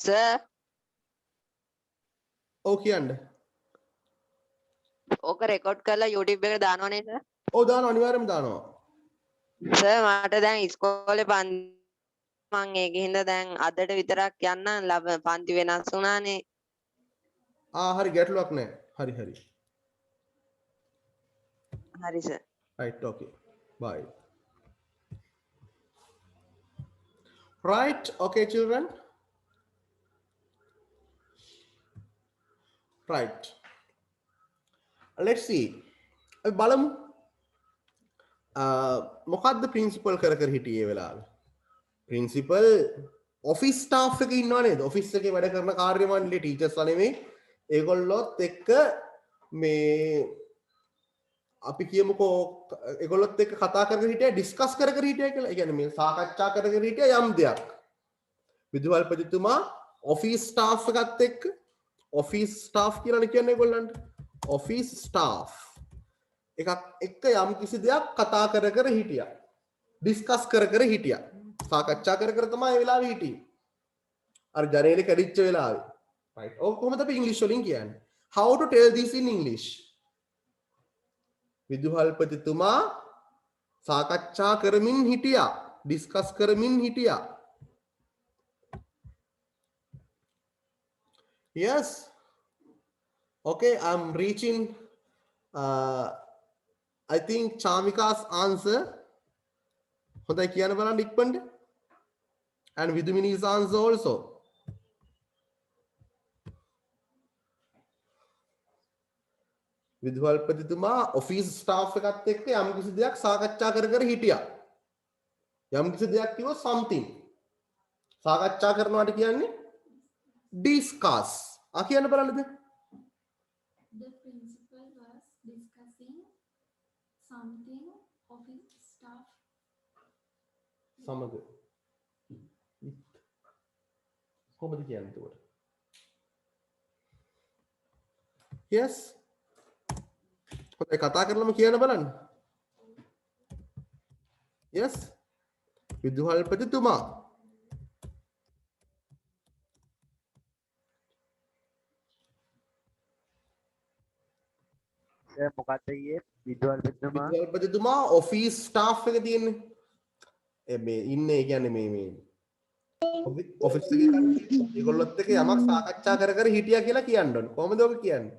Sir, Okay, and ඕක record කරලා YouTube එකට දානවනේ sir. oh, දාන අනිවාර්යයෙන්ම දානවා. sir මට දැන් ඉස්කෝලේ මං ඒකින්ද දැන් අදට විතරක් යන්න පන්ති වෙනස් වුණානේ. හරි ගැටලුවක් නැහැ. හරි හරි. හරි sir. Right, okay. Bye. Right, okay, children. Right. Let's see. අපි බලමු. මොකක්ද ප්‍රින්සිපල් කර කර හිටියේ ඒ වෙලාවේ? ප්‍රින්සිපල් ඔෆිස් ස්ටාෆ් එකේ ඉන්නව නේද? ඔෆිස් එකේ වැඩ කරන කාර්ය මණ්ඩලයේ ටීචර්ස්ලා නෙමෙයි. ඒගොල්ලොත් එක්ක මේ අපි කියමුකෝ ඒගොල්ලොත් එක්ක කතා කරගෙන හිටියා, ඩිස්කස් කර කර හිටියා කියලා. ඒ කියන්නේ මේ සාකච්ඡා කර කර හිටියා යම් දෙයක්. විදුහල්පතිතුමා ඔෆිස් ස්ටාෆ් එකත් එක්ක ඔෆිස් ස්ටාෆ් කියලානේ කියන්නේ ඒගොල්ලන්ට. ඔෆිස් ස්ටාෆ් එකක් එක්ක යම් කිසි දෙයක් කතා කර කර හිටියා. ඩිස්කස් කර කර හිටියා. සාකච්ඡා කර කර තමයි ඒ වෙලාවේ හිටියේ. අර ජනේලේ කැඩිච්ච වෙලාවේ. right. ඔක කොහොමද අපි ඉංග්‍රීසි වලින් කියන්නේ? How to tell this in English? විදුහල්පතිතුමා සාකච්ඡා කරමින් හිටියා. ඩිස්කස් කරමින් හිටියා. Yes. Okay, I'm reaching I think Chamika's answer. හොඳයි කියන්න බලන්න ඉක්මනට. And Vidumini's answer also. විදුහල්පතිතුමා ඔෆිස් ස්ටාෆ් එකත් එක්ක යම් කිසි දෙයක් සාකච්ඡා කර කර හිටියා. යම් කිසි දෙයක් කිව්වොත් something. සාකච්ඡා කරනවාට කියන්නේ discuss. කියන්න බලන්නද? The principal was discussing something office staff. සමග. කොහොමද කියන්නේ එතකොට? Yes. හොඳයි කතා කරලම කියන්න බලන්න. Yes. විදුහල්පතිතුමා මොකක්ද කියේ විදුහල්පතිතුමා ඔෆිස් ස්ටාෆ් එක තියෙන්නේ. මේ ඉන්නේ කියන්නේ මේ ඔෆිස් එකේ ඒගොල්ලොත් එක්ක යමක් සාකච්ඡා කර කර හිටියා කියලා කියන්න ඕන. කොහොමද ඔබ කියන්නේ?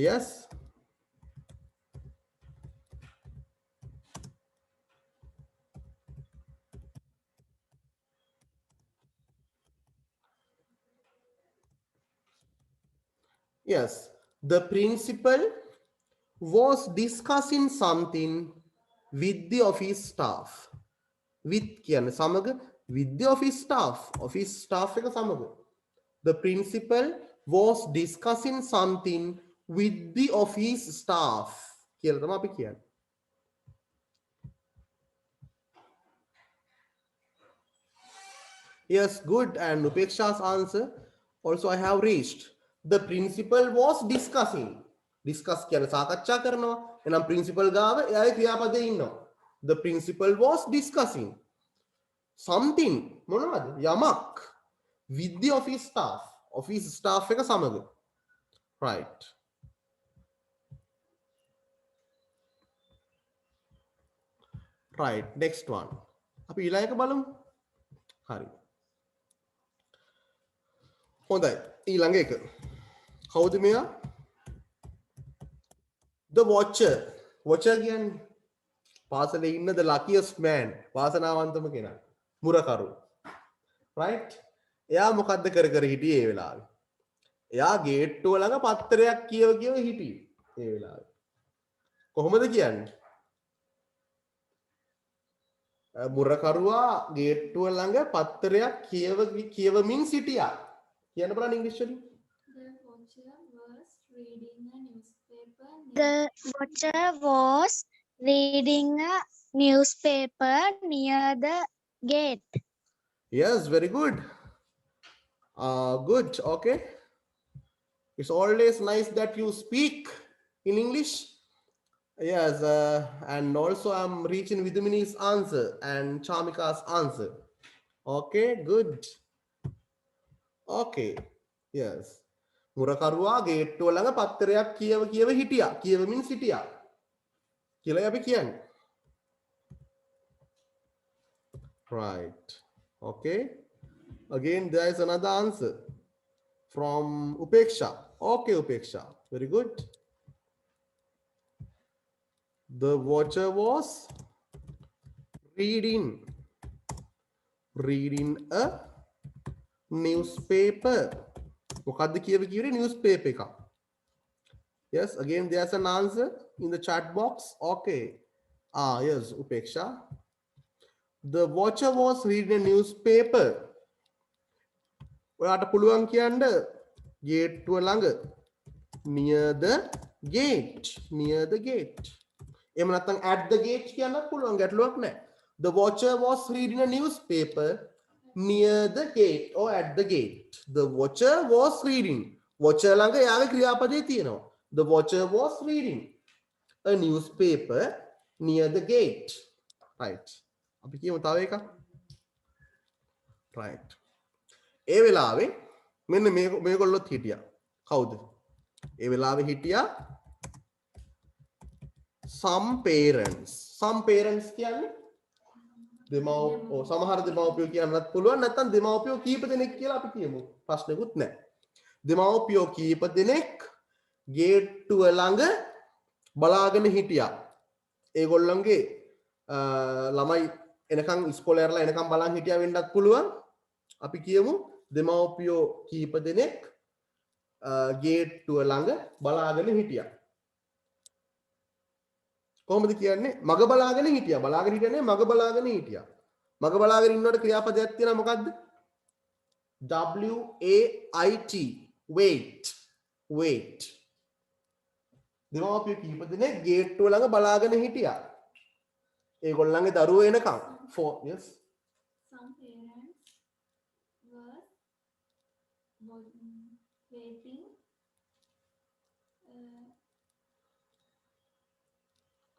Yes. Yes. The principal was discussing something with the office staff. With කියන්නේ සමග with the office staff. Office staff එක සමග. The principal was discussing something with the office staff. කියලා තමයි අපි කියන්නේ. Yes, good. And Upeksha's answer also I have reached. The principal was discussing. Discuss කියන්නේ සාකච්ඡා කරනවා. එනම් principal ගාව එයාගේ ක්‍රියාපදයේ ඉන්නවා. The principal was discussing something මොනවද? යමක් with the office staff. Office staff එක සමග. Right. Right. Next one. අපි ඊළඟ එක බලමු. හරි. හොඳයි. ඊළඟ එක. කවුද මෙයා? The watcher. Watcher කියන්නේ පාසලේ ඉන්න the luckiest man. වාසනාවන්තම කෙනා. මුරකරු. Right? එයා මොකද්ද කර කර හිටියේ ඒ වෙලාවේ? එයා ගේට්ටුව ළඟ පත්තරයක් කියව හිටියේ ඒ වෙලාවේ. කොහොමද කියන්නේ? මුරකරුවා ගේට්ටුව ළඟ පත්තරයක් කියවමින් සිටියා. කියන්න බලන්න ඉංග්‍රීසි වලින්. The watcher was reading a newspaper near the gate. Yes, very good. Good. Okay. It's always nice that you speak in English. Yes, and also I'm reaching Vidumini's answer and Chamika's answer. Okay, good. Okay, yes. මුරකරුවා ගේට්ටුව ළඟ පත්තරයක් කියව කියව හිටියා. කියවමින් සිටියා. කියලා අපි කියන්නේ. Right. Okay. Again, there is another answer from Upeksha. Okay, Upeksha. Very good. The watcher was reading a newspaper. මොකද්ද කියව කිව්වේ newspaper එක. Yes, again there's an answer in the chat box. Okay. Yes, Upeksha. The watcher was reading a newspaper. ඔයාට පුළුවන් කියන්න ගේට්ටුව ළඟ near the gate. Near the gate. එහෙම නැත්නම් at the gate කියන්නත් පුළුවන් ගැටලුවක් නැහැ. The watcher was reading a newspaper near the gate or at the gate. The watcher was reading. Watcher ළඟ යාගේ ක්‍රියාපදේ තියෙනවා. The watcher was reading a newspaper near the gate. Right. අපි කියමු තව එකක්. Right. ඒ වෙලාවේ මෙන්න මේගොල්ලොත් හිටියා. කවුද? ඒ වෙලාවේ හිටියා some parents. Some parents කියන්නේ සමහර දෙමව්පියෝ කියන්නත් පුළුවන් නැත්නම් දෙමව්පියෝ කීප දෙනෙක් කියලා අපි කියමු. ප්‍රශ්නකුත් නැහැ. දෙමව්පියෝ කීප දෙනෙක් ගේට්ටුව ළඟ බලාගෙන හිටියා. ඒගොල්ලන්ගේ ළමයි එනකන් ඉස්කෝලේ යරලා එනකන් බලන් හිටියා වෙන්නත් පුළුවන්. අපි කියමු දෙමව්පියෝ කීප දෙනෙක් ගේට්ටුව ළඟ බලාගෙන හිටියා. කොහොමද කියන්නේ? මග බලාගෙන හිටියා. බලාගෙන හිටියනේ මග බලාගෙන හිටියා. මග බලාගෙන ඉන්නකොට ක්‍රියාපදයක් තියෙනවා මොකද්ද? WAIT. wait. wait. දෙමව්පියෝ කීප දෙනෙක් ගේට්ටුව ළඟ බලාගෙන හිටියා. ඒගොල්ලන්ගේ දරුවෝ එනකම්. Yes. Some parents were waiting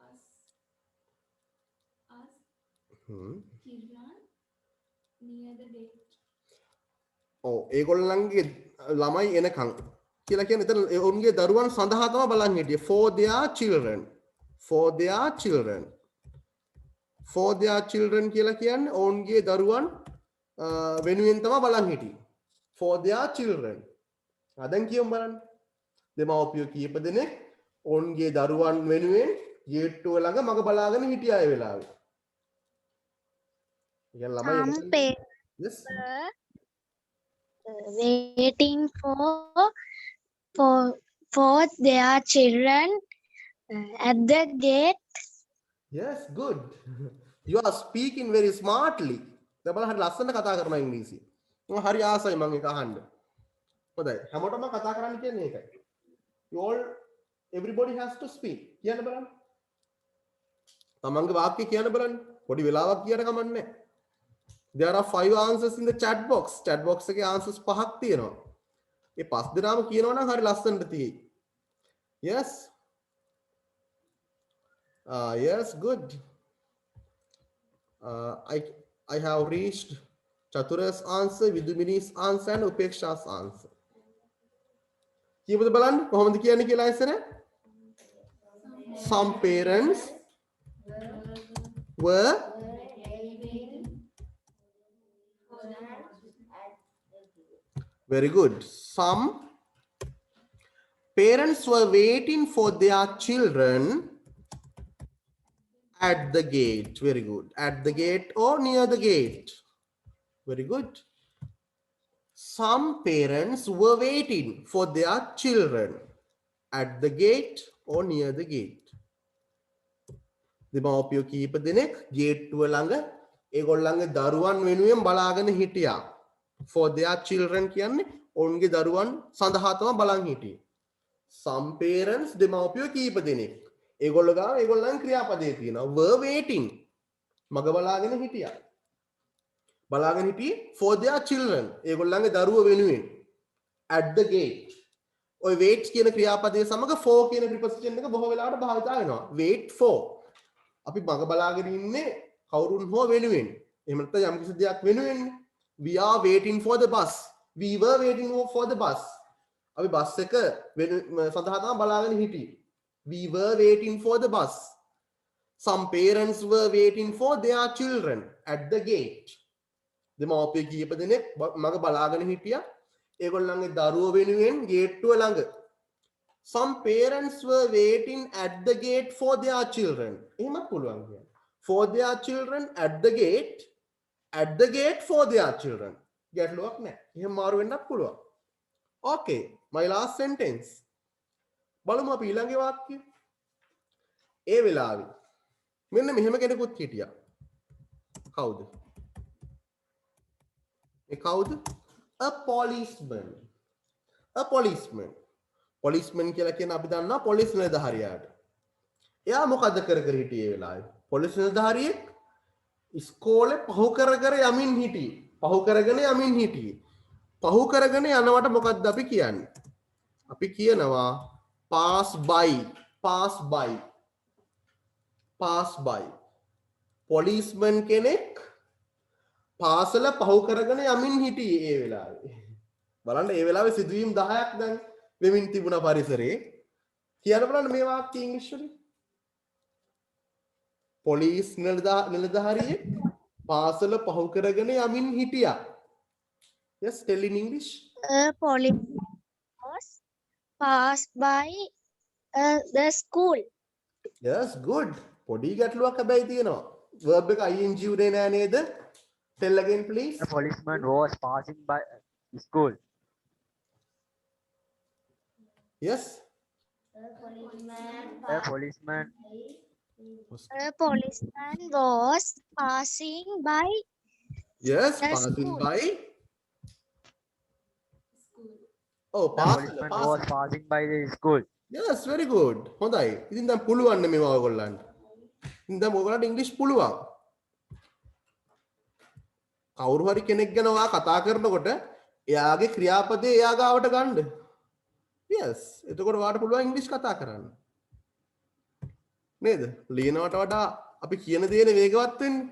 us children near the gate. ඒගොල්ලන්ගේ ළමයි එනකම් කියලා කියන්නේ එතන ඔවුන්ගේ දරුවන් සඳහා තමයි බලන් හිටියේ. For their children. For their children. For their children කියලා කියන්නේ ඔවුන්ගේ දරුවන් වෙනුවෙන් තමයි බලන් හිටියේ. For their children. දැන් කියමු බලන්න. දෙමව්පියෝ කීප දෙනෙක් ඔවුන්ගේ දරුවන් වෙනුවෙන් ගේට්ටුව ළඟ මග බලාගෙන හිටියා ඒ වෙලාවේ. يعني ළමයි Some parents yes. were waiting for their children at the gate. Yes, good. You are speaking very smartly. දැන් බලන්න හරි ලස්සන කතා කරනවා ඉංග්‍රීසි. මම හරි ආසයි මම ඒක අහන්න. හොඳයි. හැමෝටම කතා කරන්න කියන්නේ ඒකයි. Everybody has to speak. කියන්න බලන්න. තමන්ගේ වාක්‍ය කියන්න බලන්න. පොඩි වෙලාවක් කියන්න කමන්නේ. There are 5 answers in the chat box. Chat box එකේ answers 5ක් තියෙනවා. ඒ 5 දෙනාම කියනවා නම් හරි ලස්සනට තියෙයි. Yes. Yes, good. I have reached Chatura's answer, Vidumini's answer, and Upeksha's answer. කියමුද බලන්න කොහොමද කියන්නේ කියලා ඉස්සර? Some parents were very good. Some parents were waiting for their children at the gate. Very good. At the gate or near the gate. Very good. Some parents were waiting for their children at the gate or near the gate. දෙමව්පියෝ කීප දෙනෙක් ගේට්ටුව ළඟ ඒගොල්ලන්ගේ දරුවන් වෙනුවෙන් බලාගෙන හිටියා. For their children කියන්නේ ඔවුන්ගේ දරුවන් සඳහා තමයි බලන් හිටියේ. Some parents දෙමව්පියෝ කීප දෙනෙක් ඒගොල්ලෝ ගාව ඒගොල්ලන් ක්‍රියාපදේ තියෙනවා. were waiting මග බලාගෙන හිටියා. බලාගෙන හිටියේ for their children ඒගොල්ලන්ගේ දරුවෝ වෙනුවෙන් at the gate. ඔය wait කියන ක්‍රියාපදයේ සමග for කියන preposition එක බොහෝ වෙලාවට භාවිත වෙනවා. wait for. අපි මග බලාගෙන ඉන්නේ කවුරුන් හෝ වෙනුවෙන්. එහෙම නැත්නම් යම් කිසි දෙයක් වෙනුවෙන්. We are waiting for the bus. We were waiting for the bus. අපි බස් එක සඳහා තමයි බලාගෙන හිටියේ. We were waiting for the bus. Some parents were waiting for their children at the gate. දෙමාපිය කීප දෙනෙක් මග බලාගෙන හිටියා. ඒගොල්ලන්ගේ දරුවෝ වෙනුවෙන් ගේට්ටුව ළඟ. Some parents were waiting at the gate for their children. එහෙමත් පුළුවන් කියන්නේ. For their children at the gate. At the gate for their children. ගැටලුවක් නැහැ. එහෙම මාරු වෙන්නත් පුළුවන්. Okay, my last sentence. බලමු අපි ඊළඟ වාක්‍යය. ඒ වෙලාවේ මෙන්න මෙහෙම කෙනෙකුත් හිටියා. කවුද? ඒ කවුද? A policeman. A policeman. Policeman කියලා කියන අපි දන්නවා පොලිස් නිලධාරියාට. එයා මොකද කර කර හිටියේ ඒ වෙලාවේ? පොලිස් නිලධාරියෙක් ඉස්කෝලේ පහු කර කර යමින් හිටියේ. පහු කරගෙන යමින් හිටියේ. පහු කරගෙන යනවට මොකක්ද අපි කියන්නේ? අපි කියනවා pass by. Pass by. Pass by. Policeman කෙනෙක් පාසල පහු කරගෙන යමින් හිටියේ ඒ වෙලාවේ. බලන්න ඒ වෙලාවේ සිදුවීම් 10ක් දැන් වෙමින් තිබුණා පරිසරයේ. කියන්න බලන්න මේ වාක්‍ය ඉංග්‍රීසි වලින්. පොලිස් නිලධාරියෙක් පාසල පහු කරගෙන යමින් හිටියා. Yes, tell in English. A police was passed by the school. Yes, good. පොඩි ගැටලුවක් හැබැයි තියෙනවා. verb එක ing උනේ නෑ නේද? Tell again please. A policeman was passing by school. Yes. A policeman A policeman was passing by Yes, The passing school. by. Oh, a pass. policeman was passing by the school. Yes, very good. හොඳයි. ඉතින් දැන් පුළුවන් නේ මේවා ඔයගොල්ලන්ට. ඉතින් දැන් ඔයගොල්ලන්ට ඉංග්‍රීසි පුළුවන්. කවුරු හරි කෙනෙක් ගැන ඔයා කතා කරනකොට එයාගේ ක්‍රියාපදේ එයා ගාවට ගන්න. Yes. එතකොට ඔයාට පුළුවන් ඉංග්‍රීසි කතා කරන්න. නේද? ලියනවට වඩා අපි කියන දේ වේගවත් වෙන්නේ.